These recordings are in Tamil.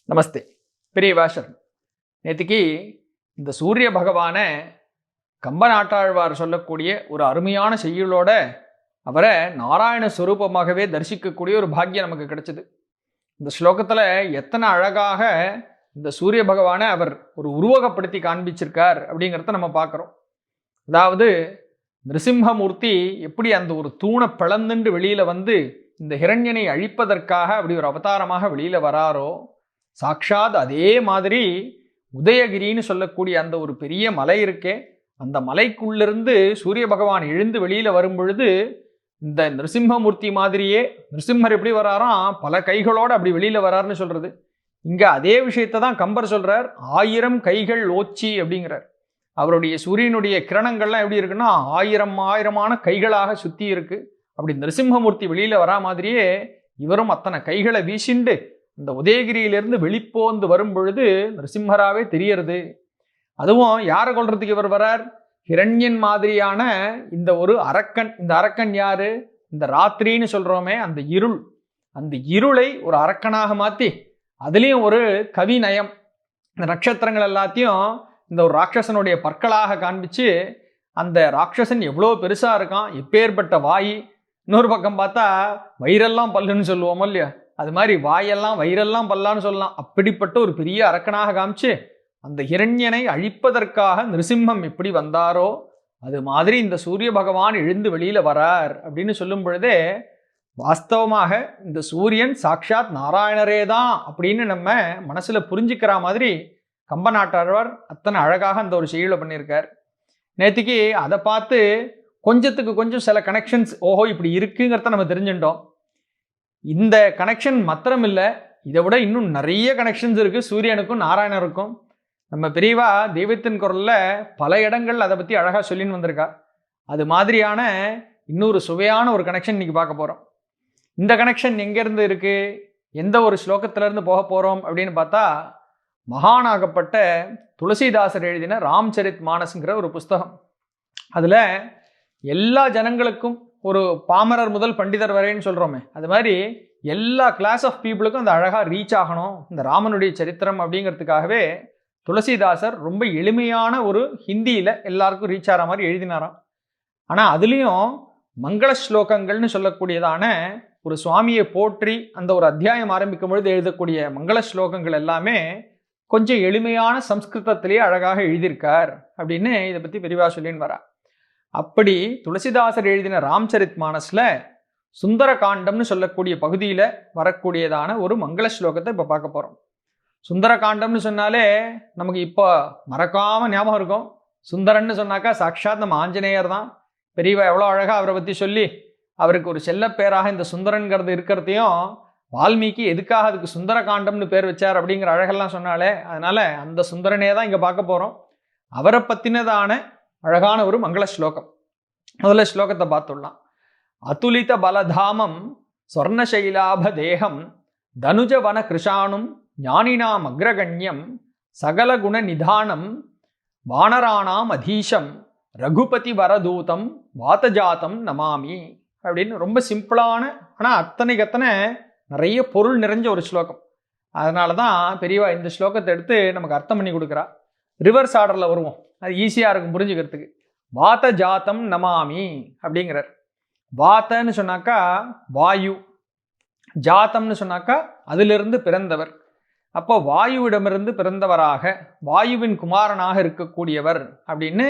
நமஸ்தே. பெரிய வாஷர் நேற்றுக்கு இந்த சூரிய பகவானை கம்பநாட்டாழ்வார் சொல்லக்கூடிய ஒரு அருமையான செய்யுளோட அவரை நாராயண ஸ்வரூபமாகவே தரிசிக்கக்கூடிய ஒரு பாக்கியம் நமக்கு கிடைச்சது. இந்த ஸ்லோகத்தில் எத்தனை அழகாக இந்த சூரிய பகவானை அவர் ஒரு உருவகப்படுத்தி காண்பிச்சிருக்கார் அப்படிங்கிறத நம்ம பார்க்குறோம். அதாவது நிருசிம்மமூர்த்தி எப்படி அந்த ஒரு தூணை பிளந்துண்டு வெளியில் வந்து இந்த ஹிரண்யனை அழிப்பதற்காக அப்படி ஒரு அவதாரமாக வெளியில் வராரோ, சாக்ஷாத் அதே மாதிரி உதயகிரின்னு சொல்லக்கூடிய அந்த ஒரு பெரிய மலை இருக்கே, அந்த மலைக்குள்ளிருந்து சூரிய பகவான் எழுந்து வெளியில் வரும் பொழுது இந்த நிருசிம்மமூர்த்தி மாதிரியே நிருசிம்மர் எப்படி வராராம், பல கைகளோடு அப்படி வெளியில் வராருன்னு சொல்கிறது. இங்கே அதே விஷயத்தை தான் கம்பர் சொல்கிறார். 1000 கைகள் ஓச்சி அப்படிங்கிறார். அவருடைய சூரியனுடைய கிரணங்கள்லாம் எப்படி இருக்குன்னா 1000 கைகளாக சுற்றி இருக்கு. அப்படி நிருசிம்மமூர்த்தி வெளியில் வரா மாதிரியே இவரும் அத்தனை கைகளை வீசிண்டு இந்த உதயகிரியிலிருந்து வெளிப்போந்து வரும் பொழுது நிருசிம்மராகவே தெரியறது. அதுவும் யாரை கொள்றதுக்கு இவர் வரார்? ஹிரண்யன் மாதிரியான இந்த ஒரு அரக்கன். இந்த அரக்கன் யாரு? இந்த ராத்திரின்னு சொல்றோமே அந்த இருள், அந்த இருளை ஒரு அரக்கனாக மாற்றி அதுலேயும் ஒரு கவி நயம், இந்த நட்சத்திரங்கள் எல்லாத்தையும் இந்த ஒரு ராட்சசனுடைய பற்களாக காண்பிச்சு அந்த ராட்சசன் எவ்வளோ பெருசாக இருக்கான், எப்பேற்பட்ட வாய். இன்னொரு பக்கம் பார்த்தா வயிறெல்லாம் பல்லுன்னு சொல்லுவோமோ இல்லையா, அது மாதிரி வாயெல்லாம் வயிறெல்லாம் பல்லான்னு சொல்லலாம். அப்படிப்பட்ட ஒரு பெரிய அரக்கனாக காமிச்சு அந்த ஹிரண்யனை அழிப்பதற்காக நிருசிம்மம் எப்படி வந்தாரோ அது மாதிரி இந்த சூரிய பகவான் எழுந்து வெளியில் வரார் அப்படின்னு சொல்லும் பொழுதே வாஸ்தவமாக இந்த சூரியன் சாக்ஷாத் நாராயணரே தான் அப்படின்னு நம்ம மனசில் புரிஞ்சுக்கிற மாதிரி கம்பநாட்டாழ்வார் அத்தனை அழகாக அந்த ஒரு செய்யுளை பண்ணியிருக்கார். நேற்றுக்கு அதை பார்த்து கொஞ்சத்துக்கு கொஞ்சம் சில கனெக்ஷன்ஸ் ஓஹோ இப்படி இருக்குங்கிறத நம்ம தெரிஞ்சுட்டோம். இந்த கனெக்ஷன் மாத்திரம் இல்லை, இதை விட இன்னும் நிறைய கனெக்ஷன்ஸ் இருக்குது சூரியனுக்கும் நாராயணருக்கும். நம்ம பெரியவா தெய்வத்தின் குரலில் பல இடங்கள் அதை பற்றி அழகாக சொல்லின்னு வந்திருக்கா. அது மாதிரியான இன்னொரு சுவையான ஒரு கனெக்ஷன் இன்னைக்கு பார்க்க போகிறோம். இந்த கனெக்ஷன் எங்கேருந்து இருக்குது, எந்த ஒரு ஸ்லோகத்திலேருந்து போக போகிறோம் அப்படின்னு பார்த்தா, மகானாகப்பட்ட துளசிதாசர் எழுதின ராம்சரித் மானஸ்ங்கிற ஒரு புஸ்தகம். அதில் எல்லா ஜனங்களுக்கும், ஒரு பாமரர் முதல் பண்டிதர் வரைன்னு சொல்கிறோமே, அது மாதிரி எல்லா கிளாஸ் ஆஃப் பீப்புளுக்கும் அந்த அழகாக ரீச் ஆகணும் இந்த ராமனுடைய சரித்திரம் அப்படிங்கிறதுக்காகவே துளசிதாசர் ரொம்ப எளிமையான ஒரு ஹிந்தியில் எல்லாருக்கும் ரீச் ஆகிற மாதிரி எழுதினாராம். ஆனால் அதுலேயும் மங்கள ஸ்லோகங்கள்னு சொல்லக்கூடியதான ஒரு சுவாமியை போற்றி அந்த ஒரு அத்தியாயம் ஆரம்பிக்கும் பொழுது எழுதக்கூடிய மங்கள ஸ்லோகங்கள் எல்லாமே கொஞ்சம் எளிமையான சம்ஸ்கிருதத்திலேயே அழகாக எழுதியிருக்கார் அப்படின்னு இதை பற்றி பெரிவா சொல்லின்னு வரா. அப்படி துளசிதாசர் எழுதின ராம்சரித் மானஸில் சுந்தர காண்டம்னு சொல்லக்கூடிய பகுதியில் வரக்கூடியதான ஒரு மங்கள ஸ்லோகத்தை இப்போ பார்க்க போகிறோம். சுந்தர காண்டம்னு சொன்னாலே நமக்கு இப்போ மறக்காமல் ஞாபகம் இருக்கும். சுந்தரன்னு சொன்னாக்கா சாக்ஷாத் நம்ம ஆஞ்சநேயர் தான். பெரியவா எவ்வளோ அழகாக அவரை பற்றி சொல்லி அவருக்கு ஒரு செல்லப்பேராக இந்த சுந்தரன்கிறது இருக்கிறதையும் வால்மீகி எதுக்காக அதுக்கு சுந்தர காண்டம்னு பேர் வச்சார் அப்படிங்கிற அழகெல்லாம் சொன்னாலே, அதனால அந்த சுந்தரனே தான் இங்கே பார்க்க போகிறோம். அவரை பற்றினதான அழகான ஒரு மங்கள ஸ்லோகம். முதல்ல ஸ்லோகத்தை பார்த்துடலாம். அதுலித பலதாமம் ஸ்வர்ணசைலாப தேகம் தனுஜவன கிருஷானும் ஞானினாம் அக்ரகண்யம் சகலகுண நிதானம் வானராணாம் அதீஷம் ரகுபதி வரதூதம் வாதஜாத்தம் நமாமி அப்படின்னு ரொம்ப சிம்பிளான ஆனால் அத்தனை நிறைய பொருள் நிறைஞ்ச ஒரு ஸ்லோகம். அதனால தான் பெரியவா இந்த ஸ்லோகத்தை எடுத்து நமக்கு அர்த்தம் பண்ணி கொடுக்குறா. ரிவர்ஸ் ஆர்டரில் வருவோம், அது ஈஸியாக இருக்கும் புரிஞ்சுக்கிறதுக்கு. வாதஜாத்தம் நமாமி அப்படிங்கிறார். வாத்தன்னு சொன்னாக்கா வாயு, ஜாத்தம்னு சொன்னாக்கா அதிலிருந்து பிறந்தவர். அப்போ வாயுவிடமிருந்து பிறந்தவராக வாயுவின் குமாரனாக இருக்கக்கூடியவர் அப்படின்னு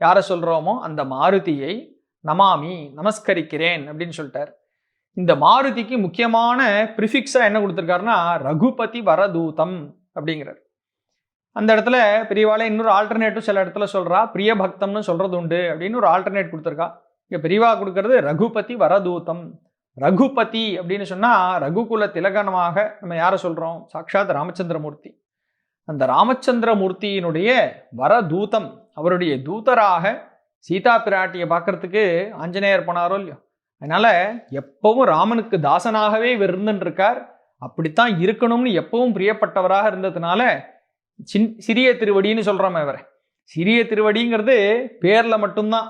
யாரை சொல்கிறோமோ அந்த மாருதியை நமாமி நமஸ்கரிக்கிறேன் அப்படின்னு சொல்லிட்டார். இந்த மாருதிக்கு முக்கியமான ப்ரிஃபிக்ஸாக என்ன கொடுத்துருக்காருன்னா ரகுபதி வரதூதம் அப்படிங்கிறார். அந்த இடத்துல பெரியவாளே இன்னொரு ஆல்டர்னேட்டிவ் சில இடத்துல சொல்கிறா பிரிய பக்தம்னு சொல்கிறது உண்டு அப்படின்னு ஒரு ஆல்டர்னேட் கொடுத்துருக்கா. இங்கே பெரியவா கொடுக்கறது ரகுபதி வரதூதம். ரகுபதி அப்படின்னு சொன்னால் ரகுகுல திலகனமாக நம்ம யாரை சொல்கிறோம்? சாக்ஷாத் ராமச்சந்திரமூர்த்தி. அந்த ராமச்சந்திரமூர்த்தியினுடைய வரதூதம், அவருடைய தூதராக சீதா பிராட்டியை பார்க்கறதுக்கு ஆஞ்சநேயர் போனாரோ இல்லையோ, அதனால் எப்பவும் ராமனுக்கு தாசனாகவே இவர் இருந்துருக்கார். அப்படித்தான் இருக்கணும்னு எப்பவும் பிரியப்பட்டவராக இருந்ததுனால சிறிய திருவடின்னு சொல்கிறோம். இவரை சிறிய திருவடிங்கிறது பேரில் மட்டும்தான்.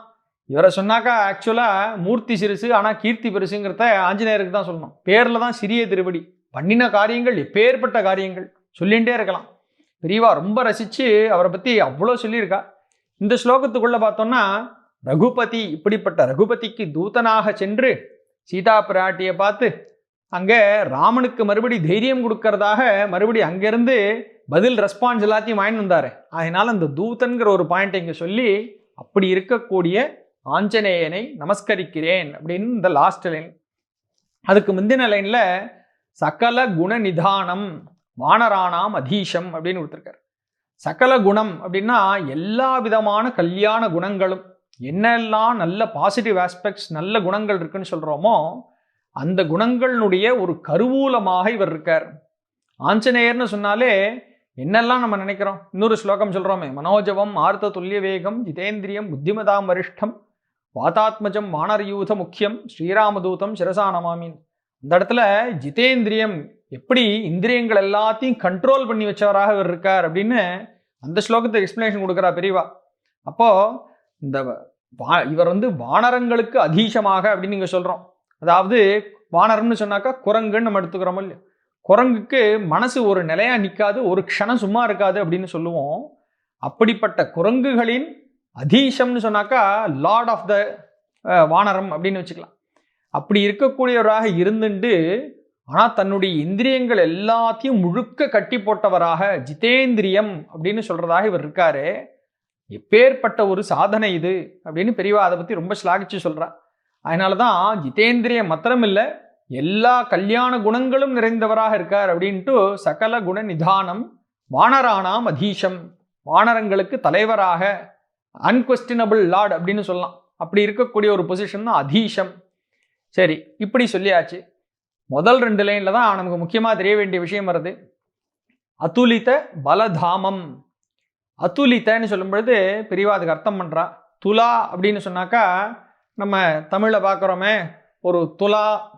இவரை சொன்னாக்கா ஆக்சுவலாக மூர்த்தி சிறுசு ஆனால் கீர்த்தி பெருசுங்கிறத ஆஞ்சநேயருக்கு தான் சொல்லணும். பேரில் தான் சிறிய திருவடி. பண்ணின காரியங்கள் எப்பேற்பட்ட காரியங்கள். சொல்லிகிட்டே இருக்கலாம். பெரியவா ரொம்ப ரசித்து அவரை பற்றி அவ்வளோ சொல்லியிருக்கா. இந்த ஸ்லோகத்துக்குள்ளே பார்த்தோம்னா ரகுபதி, இப்படிப்பட்ட ரகுபதிக்கு தூதனாக சென்று சீதா பிராட்டியை பார்த்து அங்கே ராமனுக்கு மறுபடி தைரியம் கொடுக்கறதாக மறுபடி அங்கேருந்து பதில் ரெஸ்பான்ஸ் எல்லாத்தையும் வாங்கிட்டு வந்தார். அதனால் அந்த தூதன்கிற ஒரு பாயிண்ட் இங்கே சொல்லி அப்படி இருக்கக்கூடிய ஆஞ்சநேயனை நமஸ்கரிக்கிறேன் அப்படின்னு இந்த லாஸ்ட் லைன். அதுக்கு முந்தின லைனில் சகல குண நிதானம் வானராணாம் அதீஷம் அப்படின்னு கொடுத்துருக்காரு. சகல குணம் அப்படின்னா எல்லா விதமான கல்யாண குணங்களும், என்னெல்லாம் நல்ல பாசிட்டிவ் ஆஸ்பெக்ட்ஸ் நல்ல குணங்கள் இருக்குன்னு சொல்கிறோமோ அந்த குணங்களுடைய ஒரு கருவூலமாக இவர் இருக்கார். ஆஞ்சநேயர்னு சொன்னாலே என்னெல்லாம் நம்ம நினைக்கிறோம்? இன்னொரு ஸ்லோகம் சொல்கிறோமே, மனோஜவம் ஆர்த்த துல்லிய வேகம் ஜிதேந்திரியம் புத்திமதாம் வரிஷ்டம் வாதாத்மஜம் வானரயூத முக்கியம் ஸ்ரீராமதூதம் சிரசா நமாமின். அந்த இடத்துல ஜிதேந்திரியம், எப்படி இந்திரியங்கள் எல்லாத்தையும் கண்ட்ரோல் பண்ணி வச்சவராக இவர் இருக்கார் அப்படின்னு அந்த ஸ்லோகத்தை எக்ஸ்பிளனேஷன் கொடுக்குறா பெரியவா. அப்போது இந்த இவர் வானரங்களுக்கு அதீசமாக அப்படின்னு நீங்கள் சொல்கிறோம். அதாவது வானரம்னு சொன்னாக்கா குரங்குன்னு நம்ம எடுத்துக்கிறோமோ இல்லையா, குரங்குக்கு மனசு ஒரு நிலையாக நிற்காது, ஒரு க்ஷணம் சும்மா இருக்காது அப்படின்னு சொல்லுவோம். அப்படிப்பட்ட குரங்குகளின் அதீசம்னு சொன்னாக்கா லார்ட் ஆஃப் த வானரம் அப்படின்னு வச்சுக்கலாம். அப்படி இருக்கக்கூடியவராக இருந்துட்டு ஆனால் தன்னுடைய இந்திரியங்கள் எல்லாத்தையும் முழுக்க கட்டி போட்டவராக ஜிதேந்திரியம் அப்படின்னு சொல்கிறதாக இவர் இருக்காரு. எப்பேற்பட்ட ஒரு சாதனை இது அப்படின்னு பெரியவா அதை பற்றி ரொம்ப ஸ்லாகிச்சு சொல்கிறா. அதனால தான் ஜிதேந்திரியம் மாத்திரம் இல்லை, எல்லா கல்யாண குணங்களும் நிறைந்தவராக இருக்கார் அப்படின்ட்டு சகல குண நிதானம் வானராணாம் அதீஷம், வானரங்களுக்கு தலைவராக அன்கொஸ்டினபிள் லார்ட் அப்படின்னு சொல்லலாம். அப்படி இருக்கக்கூடிய ஒரு பொசிஷன் தான் அதீஷம். சரி, இப்படி சொல்லியாச்சு. முதல் 2 லைனில் தான் நமக்கு முக்கியமாக தெரிய வேண்டிய விஷயம் வருது. அதுலித பலதாமம். அதுலித்தன்னு சொல்லும் பொழுது பெரியவா அதுக்கு அர்த்தம் பண்ணுறா. துலா அப்படின்னு சொன்னாக்கா நம்ம தமிழில் பார்க்குறோமே, ஒரு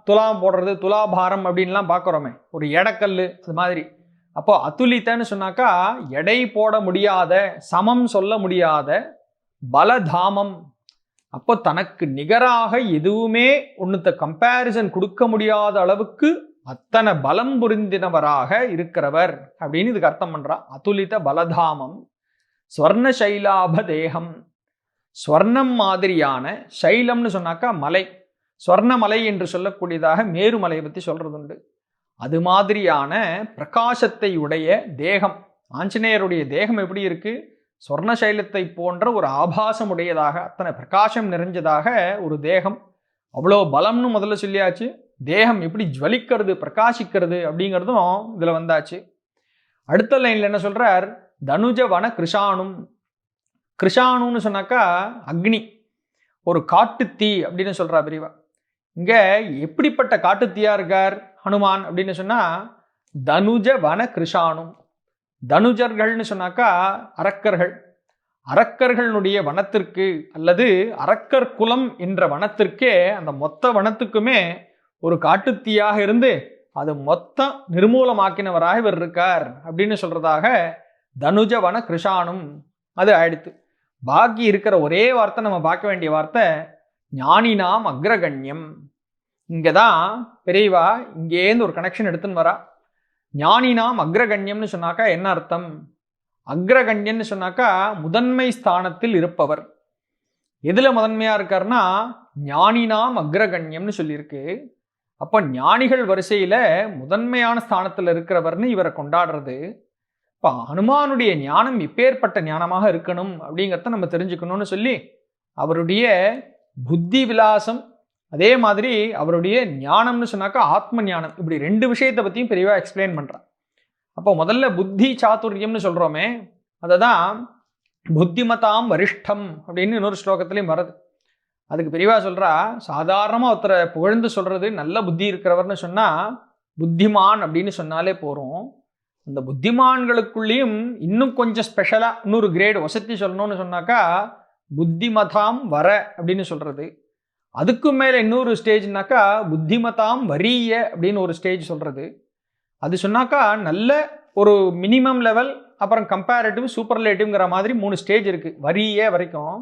துலாம் போடுறது, துலாபாரம் அப்படின்லாம் பார்க்குறோமே, ஒரு எடைக்கல் அது மாதிரி. அப்போது அதுலித்தன்னு சொன்னாக்கா எடை போட முடியாத, சமம் சொல்ல முடியாத பலதாமம். அப்போ தனக்கு நிகராக எதுவுமே ஒன்றுத்த கம்பேரிசன் கொடுக்க முடியாத அளவுக்கு அத்தனை பலம் புரிந்தினவராக இருக்கிறவர் அப்படின்னு இதுக்கு அர்த்தம் பண்ணுறா. அதுலித பலதாமம் ஸ்வர்ண சைலாப தேகம். ஸ்வர்ணம் மாதிரியான, சைலம்னு சொன்னாக்கா மலை, ஸ்வர்ணமலை என்று சொல்லக்கூடியதாக மேருமலையை பற்றி சொல்கிறது உண்டு. அது மாதிரியான பிரகாசத்தை உடைய தேகம். ஆஞ்சநேயருடைய தேகம் எப்படி இருக்குது? ஸ்வர்ணசைலத்தை போன்ற ஒரு ஆபாசம் உடையதாக, அத்தனை பிரகாசம் நிறைஞ்சதாக ஒரு தேகம். அவ்வளோ பலம்னு முதல்ல சொல்லியாச்சு. தேகம் எப்படி ஜுவலிக்கிறது, பிரகாசிக்கிறது அப்படிங்கிறதும் இதில் வந்தாச்சு. அடுத்த லைனில் என்ன சொல்கிறார்? தனுஜவன கிருஷானும். கிருஷானுன்னு சொன்னாக்கா அக்னி, ஒரு காட்டுத்தீ அப்படின்னு சொல்கிறா பெரியவா. இங்கே எப்படிப்பட்ட காட்டுத்தீயாக இருக்கார் ஹனுமான் அப்படின்னு சொன்னால் தனுஜவன கிருஷானும். தனுஜர்கள்னு சொன்னாக்கா அரக்கர்கள். அரக்கர்களுடைய வனத்திற்கு அல்லது அரக்கர் குலம் என்ற வனத்திற்கே, அந்த மொத்த வனத்துக்குமே ஒரு காட்டுத்தீயாக இருந்து அது மொத்தம் நிர்மூலமாக்கினவராக இவர் இருக்கார் அப்படின்னு சொல்றதாக தனுஜவன கிருஷானும் அது ஆயிடுத்து. பாக்கி இருக்கிற ஒரே வார்த்தை நம்ம பார்க்க வேண்டிய வார்த்தை ஞானினாம் அக்ரகண்யம். இங்கே தான் பெரியவா இங்கேருந்து ஒரு கனெக்ஷன் எடுத்துன்னு வரா. ஞானினாம் அக்ரகண்யம்னு சொன்னாக்கா என்ன அர்த்தம்? அக்ரகண்யன்னு சொன்னாக்கா முதன்மை ஸ்தானத்தில் இருப்பவர். எதில் முதன்மையாக இருக்காருன்னா ஞானினாம் அக்ரகண்யம்னு சொல்லியிருக்கு. அப்போ ஞானிகள் வரிசையில் முதன்மையான ஸ்தானத்தில் இருக்கிறவர்னு இவரை கொண்டாடுறது. இப்போ ஹனுமானுடைய ஞானம் எப்பேற்பட்ட ஞானமாக இருக்கணும் அப்படிங்கிறத நம்ம தெரிஞ்சுக்கணும்னு சொல்லி அவருடைய புத்தி விலாசம், அதே மாதிரி அவருடைய ஞானம்னு சொன்னாக்கா ஆத்ம ஞானம், இப்படி 2 விஷயத்தை பற்றியும் பெரியவா எக்ஸ்பிளைன் பண்ணுறான். அப்போ முதல்ல புத்தி சாதுரியம்னு சொல்கிறோமே, அதை தான் புத்திமதாம் வரிஷ்டம் அப்படின்னு இன்னொரு ஸ்லோகத்துலேயும் வருது. அதுக்கு பெரியவா சொல்கிறா, சாதாரணமாக ஒருத்தரை புகழ்ந்து சொல்கிறது நல்ல புத்தி இருக்கிறவர்னு சொன்னால் புத்திமான் அப்படின்னு சொன்னாலே போகிறோம். அந்த புத்திமான்களுக்குள்ளேயும் இன்னும் கொஞ்சம் ஸ்பெஷலாக இன்னொரு கிரேடு வசதி சொல்லணும்னு சொன்னாக்கா புத்திமதாம் வர அப்படின்னு சொல்கிறது. அதுக்கு மேலே இன்னொரு ஸ்டேஜ்னாக்கா புத்திமதாம் வரிய அப்படின்னு ஒரு ஸ்டேஜ் சொல்கிறது. அது சொன்னாக்கா நல்ல ஒரு மினிமம் லெவல், அப்புறம் கம்பேரிட்டிவ், சூப்பர்லேட்டிவ்ங்கிற மாதிரி 3 ஸ்டேஜ் இருக்குது வரிய வரைக்கும்.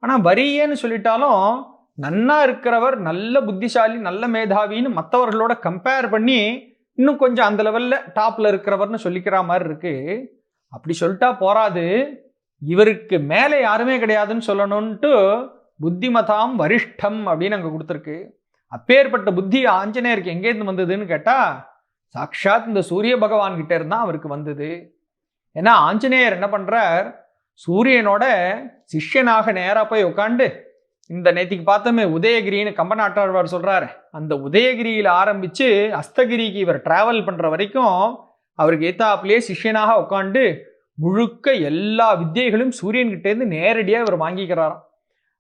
ஆனால் வரியன்னு சொல்லிட்டாலும் நன்னா இருக்கிறவர், நல்ல புத்திசாலி, நல்ல மேதாவின்னு மற்றவர்களோட கம்பேர் பண்ணி இன்னும் கொஞ்சம் அந்த லெவல்ல டாப்ல இருக்கிறவர்னு சொல்லிக்கிற மாதிரி இருக்கு. அப்படி சொல்லிட்டா போராது, இவருக்கு மேலே யாருமே கிடையாதுன்னு சொல்லணும்ட்டு புத்திமதாம் வரிஷ்டம் அப்படின்னு அங்க கொடுத்துருக்கு. அப்பேற்பட்ட புத்தி ஆஞ்சநேயருக்கு எங்கேருந்து வந்ததுன்னு கேட்டா சாட்சாத் இந்த சூரிய பகவான் கிட்ட இருந்தா அவருக்கு வந்தது. ஏன்னா ஆஞ்சநேயர் என்ன பண்றார், சூரியனோட சிஷ்யனாக நேரா போய் உட்காந்து இந்த நேத்திக்கு பார்த்தோமே உதயகிரின்னு கம்பநாட்டாழ்வார் சொல்றாரு, அந்த உதயகிரியில ஆரம்பிச்சு அஸ்தகிரிக்கு இவர் டிராவல் பண்ற வரைக்கும் அவருக்கு ஏத்தாப்புலயே சிஷ்யனாக உட்காந்து முழுக்க எல்லா வித்தியைகளும் சூரியன் கிட்ட இருந்து நேரடியா இவர் வாங்கிக்கிறாராம்.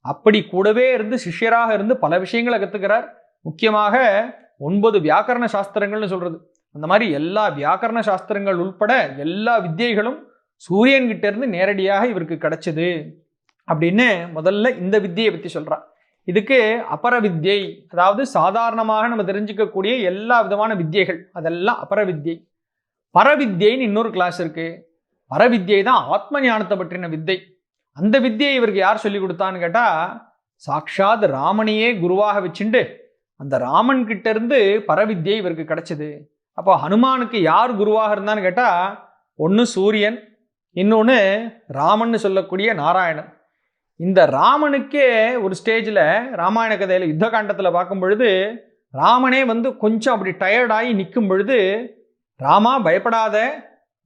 அப்படி கூடவே இருந்து சிஷ்யராக இருந்து பல விஷயங்களை கத்துக்கிறார். முக்கியமாக 9 வியாக்கரண சாஸ்திரங்கள்னு சொல்றது, அந்த மாதிரி எல்லா வியாக்கரண சாஸ்திரங்கள் உட்பட எல்லா வித்தியைகளும் சூரியன் கிட்ட இருந்து நேரடியாக இவருக்கு கிடைச்சது அப்படின்னு முதல்ல இந்த வித்தியை பத்தி சொல்றார். இதுக்கு அபர வித்யை, அதாவது சாதாரணமாக நம்ம தெரிஞ்சுக்கக்கூடிய எல்லா விதமான வித்தியைகள் அதெல்லாம் அபர வித்யை. பரவித்யைன்னு இன்னொரு கிளாஸ் இருக்கு. பரவித்யை தான் ஆத்ம ஞானத்தை பற்றின வித்தை. அந்த வித்தியை இவருக்கு யார் சொல்லி கொடுத்தான்னு கேட்டா சாக்ஷாத் ராமனையே குருவாக வச்சுண்டு அந்த ராமன் கிட்ட இருந்து பரவித்யை இவருக்கு கிடைச்சது. அப்போ ஹனுமானுக்கு யார் குருவாக இருந்தான்னு கேட்டா ஒன்று சூரியன், இன்னொன்று ராமன் சொல்லக்கூடிய நாராயணன். இந்த ராமனுக்கே ஒரு ஸ்டேஜில் ராமாயண கதையில் யுத்த காண்டத்தில் பார்க்கும் பொழுது ராமனே கொஞ்சம் அப்படி டயர்டாகி நிற்கும் பொழுது, ராமா பயப்படாத,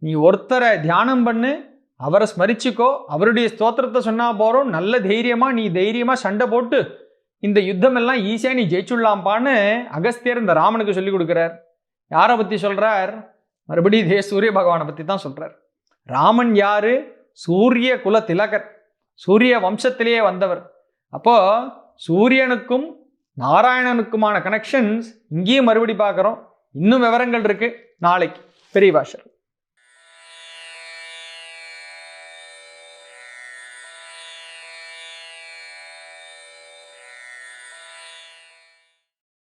நீ ஒருத்தரை தியானம் பண்ணு, அவரை ஸ்மரிச்சுக்கோ, அவருடைய ஸ்தோத்திரத்தை சொன்னா போறோம், நல்ல தைரியமா நீ தைரியமா சண்டை போட்டு இந்த யுத்தம் எல்லாம் ஈஸியா நீ ஜெயிச்சுடலாம்பான்னு அகஸ்தியர் இந்த ராமனுக்கு சொல்லி கொடுக்கிறார். யாரை பத்தி சொல்றார்? மறுபடியும் இதே சூரிய பகவானை பத்தி தான் சொல்றார். ராமன் யாரு? சூரிய குல திலகர், சூரிய வம்சத்திலேயே வந்தவர். அப்போ சூரியனுக்கும் நாராயணனுக்குமான கனெக்ஷன்ஸ் இங்கேயும் மறுபடி பார்க்குறோம். இன்னும் விவரங்கள் இருக்கு நாளைக்கு பெரிய பாஷர்.